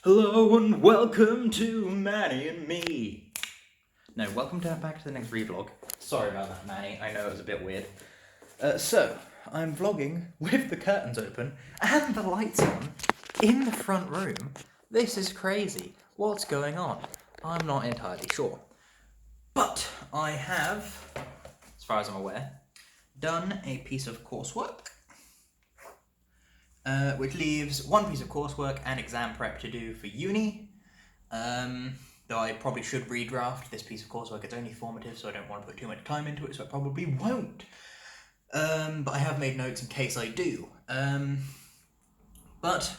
Hello and welcome to Manny and me. No, welcome back to the next ReeVlog. Sorry about that, Manny. I know it was a bit weird. So, I'm vlogging with the curtains open and the lights on in the front room. This is crazy. What's going on? I'm not entirely sure. But I have, as far as I'm aware, done a piece of coursework. Which leaves one piece of coursework and exam prep to do for uni. Though I probably should redraft this piece of coursework. It's only formative, so I don't want to put too much time into it, so I probably won't. But I have made notes in case I do. But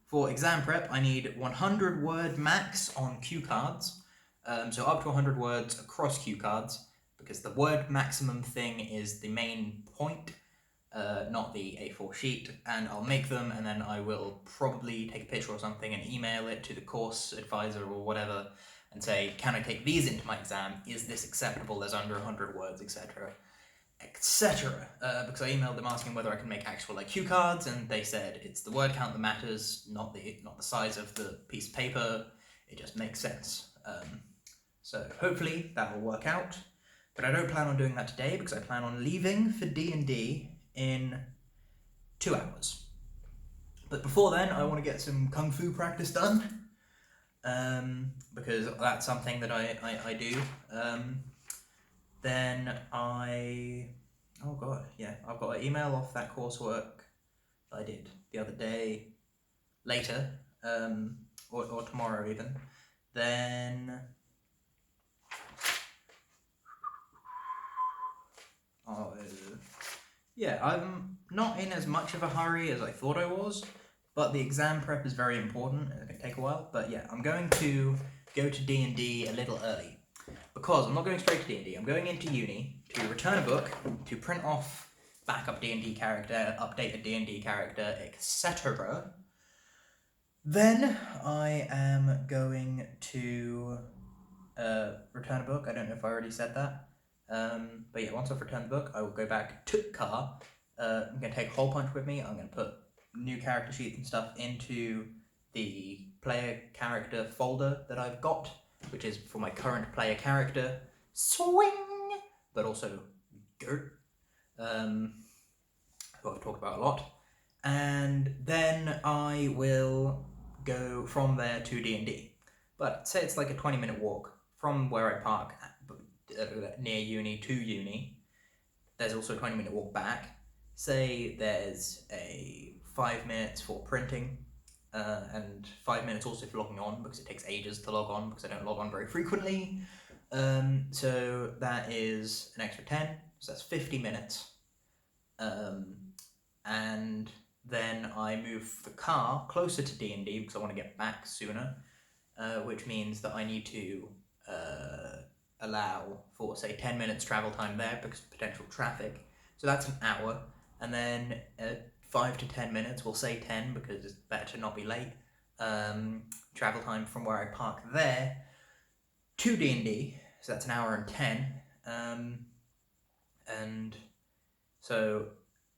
for exam prep, I need 100 word max on cue cards. So up to 100 words across cue cards, because the word maximum thing is the main point. Not the A4 sheet, and I'll make them, and then I will probably take a picture or something and email it to the course advisor or whatever, and say, can I take these into my exam? Is this acceptable as under 100 words, etc., etc. Because I emailed them asking whether I can make actual cue cards, and they said it's the word count that matters, not the size of the piece of paper. It just makes sense. So hopefully that will work out. But I don't plan on doing that today because I plan on leaving for D&D in 2 hours. But before then, I want to get some kung fu practice done, because that's something that I do. Then oh god, yeah, I've got an email off that coursework that I did the other day later, or tomorrow even. Then yeah, I'm not in as much of a hurry as I thought I was, but the exam prep is very important. It's going to take a while, but yeah, I'm going to go to D&D a little early, because I'm not going straight to D&D. I'm going into uni to return a book, to print off backup D&D character, update a D&D character, etc. Then I am going to return a book. I don't know if I already said that. But yeah, once I've returned the book, I will go back to the car. I'm going to take a hole punch with me. I'm going to put new character sheets and stuff into the player character folder that I've got, which is for my current player character, Swing, but also Gert, who I've talked about a lot. And then I will go from there to D&D. But say it's like a 20-minute walk from where I park near uni to uni. There's also a 20-minute walk back. Say there's a 5 minutes for printing, and 5 minutes also for logging on, because it takes ages to log on, because I don't log on very frequently. So that is an extra 10, so that's 50 minutes. And then I move the car closer to D&D because I want to get back sooner, which means that I need to allow for, say, 10 minutes travel time there because of potential traffic. So that's an hour. And then 5 to 10 minutes, we'll say 10 because it's better to not be late, travel time from where I park there to D&D. So that's an hour and 10. And so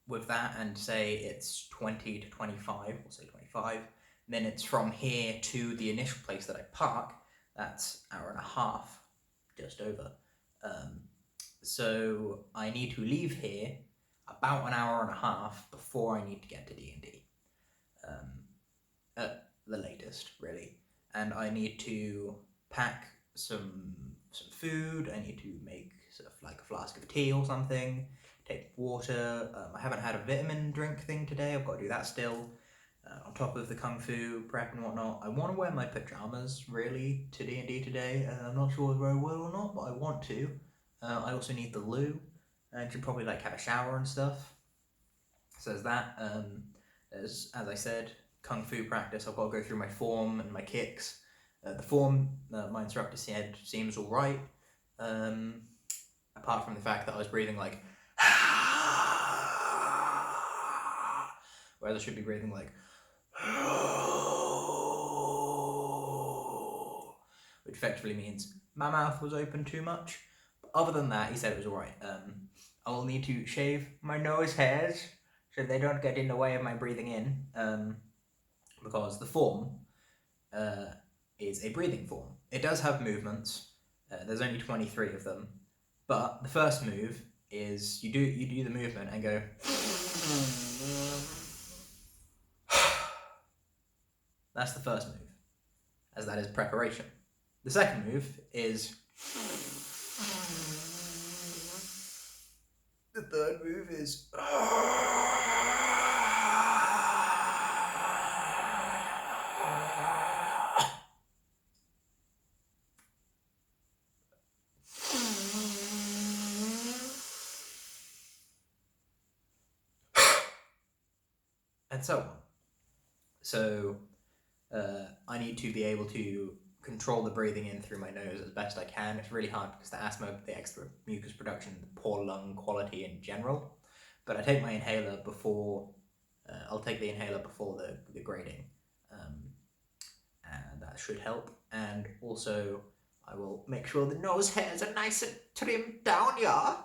with that, and say it's 20 to 25, we'll say 25 minutes from here to the initial place that I park, that's an hour and a half, just over. So I need to leave here about an hour and a half before I need to get to D&D, at the latest, really. And I need to pack some food. I need to make sort of like a flask of tea or something, take water. I haven't had a vitamin drink thing today. I've got to do that still. On top of the kung fu prep and whatnot, I want to wear my pajamas really to D&D today. I'm not sure whether I will or not, but I want to. I also need the loo. I should probably have a shower and stuff. So there's that. As I said, kung fu practice. I've got to go through my form and my kicks. The form, my instructor said, seems all right. Apart from the fact that I was breathing like, whereas I should be breathing like, which effectively means my mouth was open too much. But other than that, he said it was alright. I will need to shave my nose hairs so they don't get in the way of my breathing in, because the form is a breathing form. It does have movements. There's only 23 of them, but the first move is you do the movement and go. That's the first move, as that is preparation. The second move is. The third move is. And so on. So I need to be able to control the breathing in through my nose as best I can. It's really hard because the asthma, the extra mucus production, the poor lung quality in general. But I take my inhaler before, I'll take the inhaler before the grading. And that should help. And also, I will make sure the nose hairs are nice and trimmed down, yeah?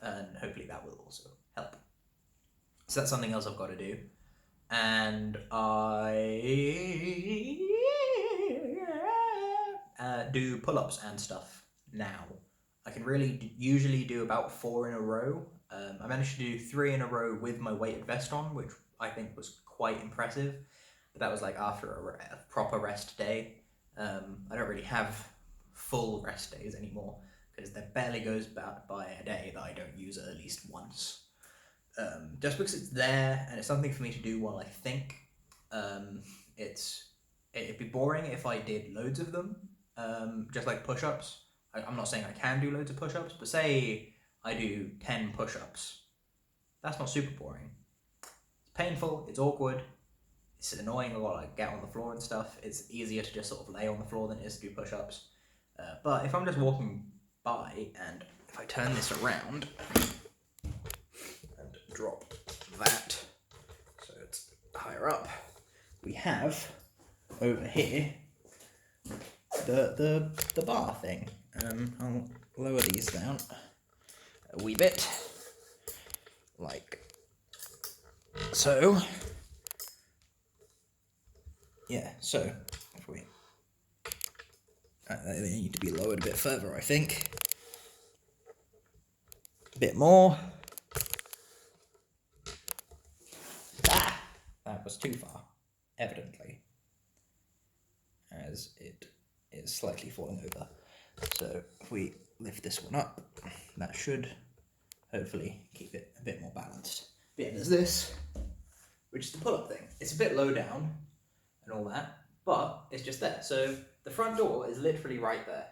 And hopefully that will also help. So that's something else I've got to do. And I do pull-ups and stuff now. I can really usually do about 4 in a row. I managed to do 3 in a row with my weighted vest on, which I think was quite impressive. But that was like after a proper rest day. I don't really have full rest days anymore because there barely goes by a day that I don't use it at least once. Just because it's there and it's something for me to do while I think. It'd be boring if I did loads of them, just like push-ups. I'm not saying I can do loads of push-ups, but say I do 10 push-ups. That's not super boring. It's painful, it's awkward, it's annoying. I've got to like get on the floor and stuff. It's easier to just sort of lay on the floor than it is to do push-ups. But if I'm just walking by and if I turn this around and drop that so it's higher up, we have over here the bar thing. I'll lower these down a wee bit, like so. Yeah, so if we they need to be lowered a bit further, I think. A bit more. That was too far, evidently, as it is slightly falling over. So if we lift this one up, that should hopefully keep it a bit more balanced. But yeah, there's this, which is the pull-up thing. It's a bit low down and all that, but it's just there. So the front door is literally right there.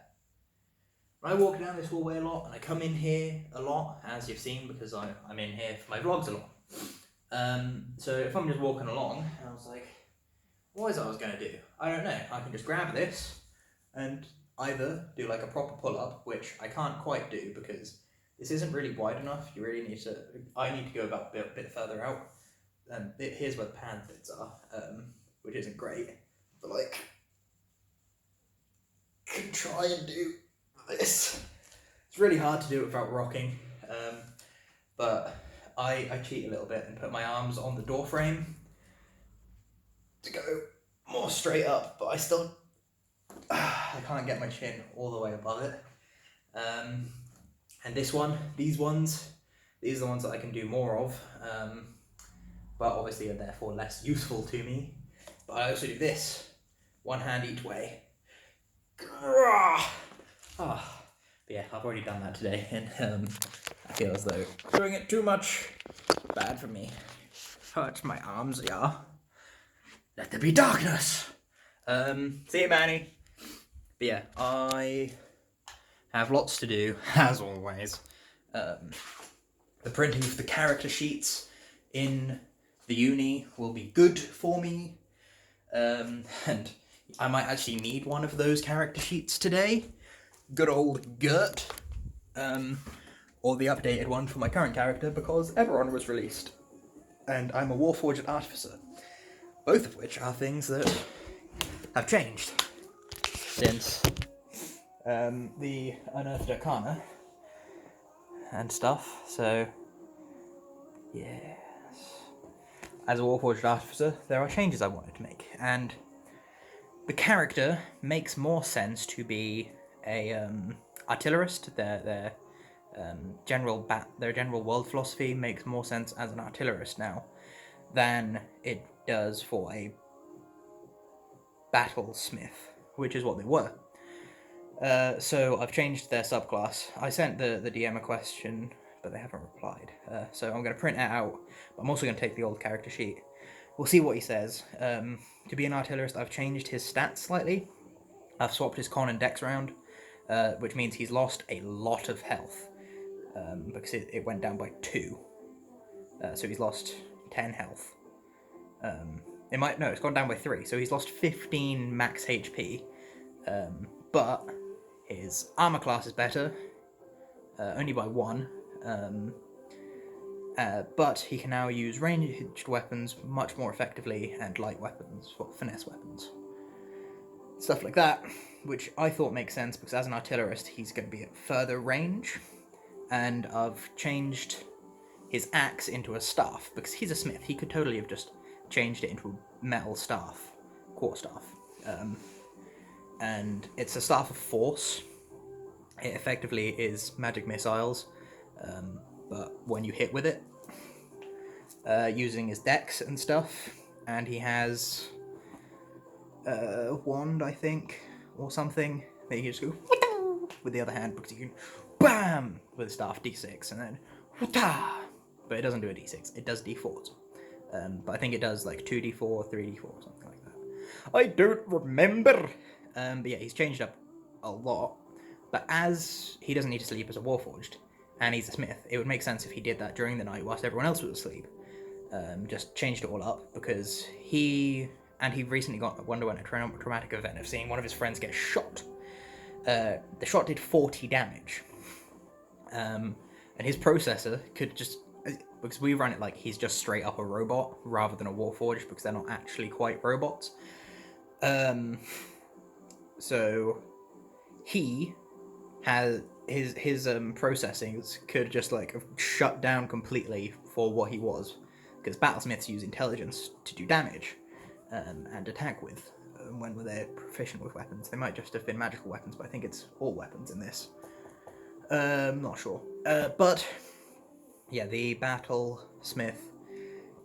I walk down this hallway a lot, and I come in here a lot, as you've seen, because I'm in here for my vlogs a lot. So if I'm just walking along, and I was like, what is it I was going to do? I don't know. I can just grab this and either do like a proper pull-up, which I can't quite do because this isn't really wide enough. You really need to, I need to go about a bit further out. And here's where the pan bits are, which isn't great. But like, can try and do this. It's really hard to do it without rocking, but I cheat a little bit and put my arms on the door frame to go more straight up, but I still I can't get my chin all the way above it. And these are the ones that I can do more of, but obviously are therefore less useful to me. But I also do this, one hand each way. But yeah, I've already done that today, and I feel as though doing it too much, bad for me. Hurts my arms, yeah. Let there be darkness. See you, Manny. But yeah, I have lots to do, as always. The printing of the character sheets in the uni will be good for me. And I might actually need one of those character sheets today. Good old Gert. Or the updated one for my current character, because Everon was released. And I'm a Warforged Artificer. Both of which are things that have changed since the Unearthed Arcana and stuff. So, yes. As a Warforged Artificer, there are changes I wanted to make. And the character makes more sense to be a artillerist. Their general world philosophy makes more sense as an artillerist now than it does for a battlesmith, which is what they were. So I've changed their subclass. I sent the DM a question, but they haven't replied. So I'm going to print it out. But I'm also going to take the old character sheet. We'll see what he says. To be an artillerist, I've changed his stats slightly. I've swapped his con and dex around, which means he's lost a lot of health, because it went down by 2. So he's lost 10 health. It's gone down by 3, so he's lost 15 max HP. But his armor class is better, only by 1. But he can now use ranged weapons much more effectively and light weapons, finesse weapons. Stuff like that, which I thought makes sense because as an artillerist he's going to be at further range, and I've changed his axe into a staff because he's a smith. He could totally have just changed it into a metal staff, quarterstaff. And it's a staff of force. It effectively is magic missiles, but when you hit with it, using his dex and stuff, and he has a wand, I think, or something, that you can just go with the other hand, because you can BAM with a staff, d6, and then but it doesn't do a d6, it does d4s. But I think it does like 2d4, 3d4, something like that. I don't remember. But yeah, he's changed up a lot. But as he doesn't need to sleep as a warforged, and he's a smith, it would make sense if he did that during the night whilst everyone else was asleep. Just changed it all up, because he recently underwent a traumatic event of seeing one of his friends get shot. The shot did 40 damage. And his processor could just, because we run it like he's just straight up a robot rather than a warforged, because they're not actually quite robots. So he has his processings could just like shut down completely for what he was, because battlesmiths use intelligence to do damage and attack with when they're proficient with weapons. They might just have been magical weapons, but I think it's all weapons in this. Not sure. But yeah, the battlesmith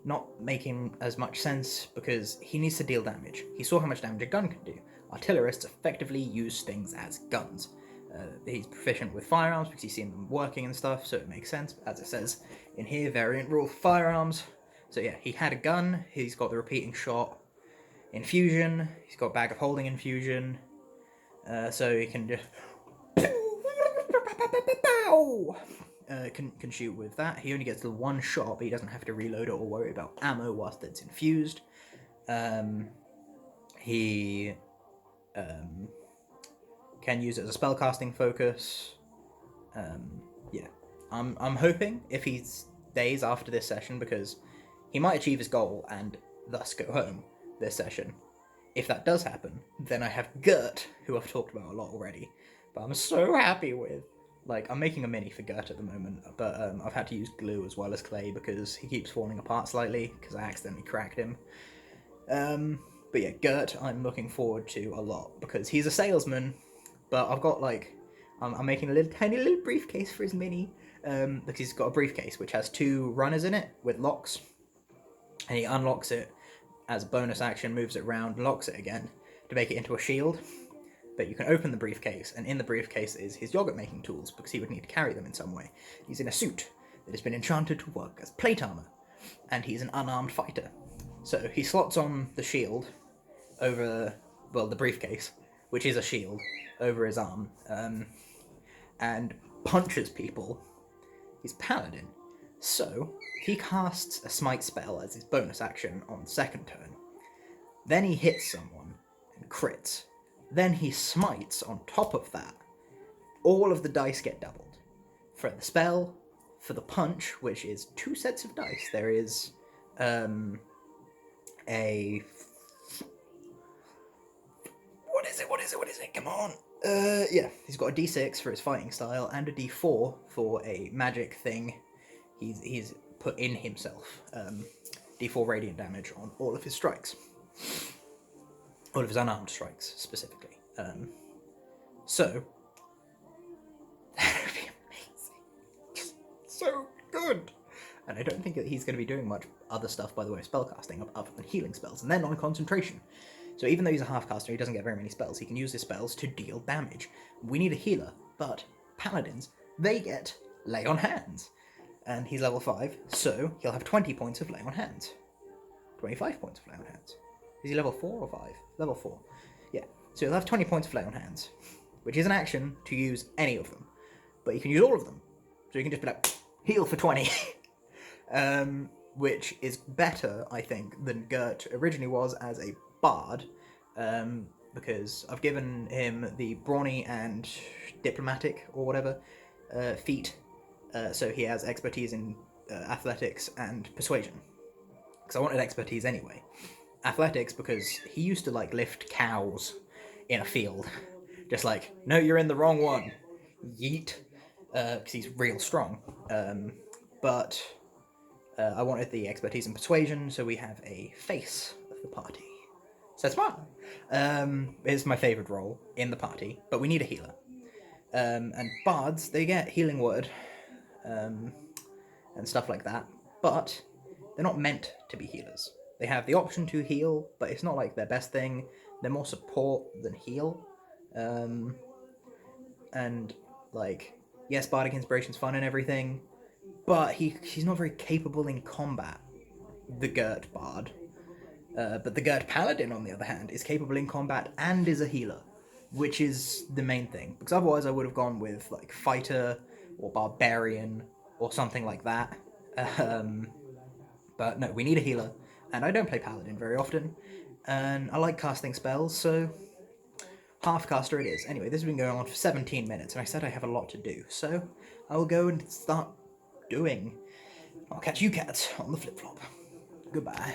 not making as much sense because he needs to deal damage. He saw how much damage a gun can do. Artillerists effectively use things as guns. He's proficient with firearms because he's seen them working and stuff, so it makes sense. As it says in here, variant rule for firearms. So yeah, he had a gun, he's got the repeating shot infusion, he's got bag of holding infusion, so he can just can shoot with that. He only gets the one shot, but he doesn't have to reload it or worry about ammo whilst it's infused. He can use it as a spellcasting focus. Yeah, I'm hoping if he stays after this session, because he might achieve his goal and thus go home this session. If that does happen, then I have Gert, who I've talked about a lot already, but I'm so happy with. Like, I'm making a mini for Gert at the moment, but I've had to use glue as well as clay because he keeps falling apart slightly because I accidentally cracked him. But yeah, Gert I'm looking forward to a lot because he's a salesman, but I've got like, I'm making a tiny little briefcase for his mini, because he's got a briefcase which has 2 runners in it with locks, and he unlocks it as a bonus action, moves it around, locks it again to make it into a shield. But you can open the briefcase, and in the briefcase is his yogurt making tools, because he would need to carry them in some way. He's in a suit that has been enchanted to work as plate armor, and he's an unarmed fighter. So he slots on the shield over, well, the briefcase, which is a shield, over his arm, and punches people. He's paladin. So he casts a smite spell as his bonus action on second turn. Then he hits someone and crits. Then he smites on top of that. All of the dice get doubled. For the spell, for the punch, which is 2 sets of dice, there is a... What is it? Come on! Yeah, he's got a d6 for his fighting style and a d4 for a magic thing he's put in himself. D4 radiant damage on all of his strikes. All of his unarmed strikes, specifically. So, that would be amazing. Just so good. And I don't think that he's going to be doing much other stuff by the way of spellcasting other than healing spells, and they're non-concentration. So even though he's a half-caster, he doesn't get very many spells, he can use his spells to deal damage. We need a healer, but paladins, they get Lay on Hands. And he's level 5, so he'll have 20 points of Lay on Hands. 25 points of Lay on Hands. Is he level 4 or 5? Level 4. Yeah, so he'll have 20 points of Lay on Hands, which is an action to use any of them. But you can use all of them. So you can just be like, heal for 20. Which is better, I think, than Gert originally was as a bard, because I've given him the brawny and diplomatic, or whatever, feat, so he has expertise in athletics and persuasion, because I wanted expertise anyway. Athletics, because he used to, like, lift cows in a field, just like, no, you're in the wrong one, yeet, because he's real strong, but I wanted the expertise in persuasion, so we have a face of the party. So smart. It's my favourite role in the party, but we need a healer. And bards, they get healing word, and stuff like that, but they're not meant to be healers. They have the option to heal, but it's not like their best thing. They're more support than heal. And, like, yes, bardic inspiration's fun and everything, but he's not very capable in combat, the Gert bard. But the Gert paladin, on the other hand, is capable in combat and is a healer, which is the main thing. Because otherwise I would have gone with, like, fighter or barbarian or something like that. But no, we need a healer, and I don't play paladin very often, and I like casting spells, so half caster it is. Anyway, this has been going on for 17 minutes, and I said I have a lot to do, so I will go and start doing. I'll catch you cats on the flip-flop. Goodbye.